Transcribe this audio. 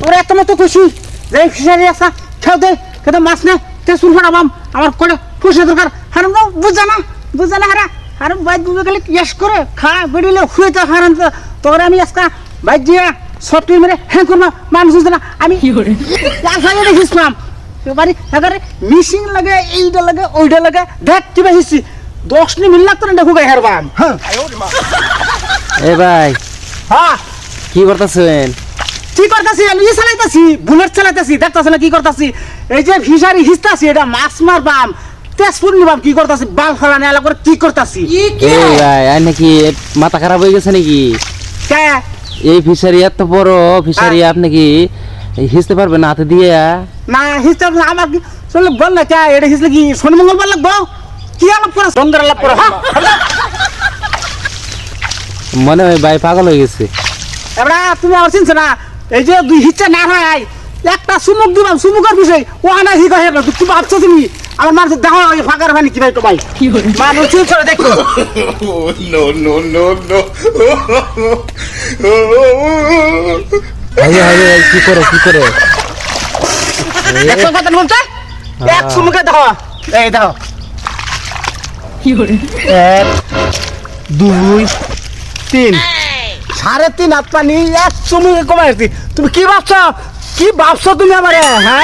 ওরা এত মতো খুশি যে ফিশারি আসা খেও দে কিন্তু মাছ না তে সুর ফাড়াবাম আমার করে খুশি দরকার হারাম না বুঝা না হারাম বাইক বুঝে গেলে ইয়াস করে খা বেড়িলে শুয়ে তো হারাম তোরে আমি আজকা বাইক দিয়ে সফটওয়্যার মেরে হ্যাং করবো মানুষ বুঝতে না আমি আগে দেখিসলাম বাড়ি এবারে মিশিং লাগে এইটা লাগে ওইটা লাগে দেখ কি বেশি 10 মিনিট লাগতো না দেখো গাই হারবাম হ্যাঁ এ ভাই হ্যাঁ কি করতেছেন? কি করতেছি আমি চালাইতেছি বুলেট চালাইতেছি দেখতেছ না কি করতেছি এই যে ফিশারি হিসতাছি এটা মাছ মারবাম তেজপুর নিবাম কি করতেছি বাল ফেলানি আলা করে কি করতেছি এ ভাই আই নাকি মাথা খারাপ হয়ে গেছে নাকি? কে এই ফিশারি এত বড় ফিশারি আপনি কি হিসতে পারবেন হাতে দিয়ে? না হিসতে আমার কি চলে বল না কে এটা হিসলে কি শনি মঙ্গলবার লাগবো কি আলাপ করে সুন্দর আলাপ করে হ্যাঁ মনে হয় ভাই পাগল হয়ে গেছে। এবার তুমি আমার চিনছো না এই যে দুই হিচ্ছা না হয় একটা সুমুক দিবাম সুমুকের বিষয় ও আনা হি কহে না তুমি ভাবছো তুমি আমার মানুষ দেখো ওই ফাঁকার পানি কি ভাই তো ভাই মানুষ চিনছো না দেখো ভাই কি করে দেখো কথা বলতে এক সুমুকে দেখো এই দেখো কি করে 1 2 3 3.5 হাত পানি এক সুমুকে কমাইছি তুমি কি ভাবছো তুমি আমারে হ্যাঁ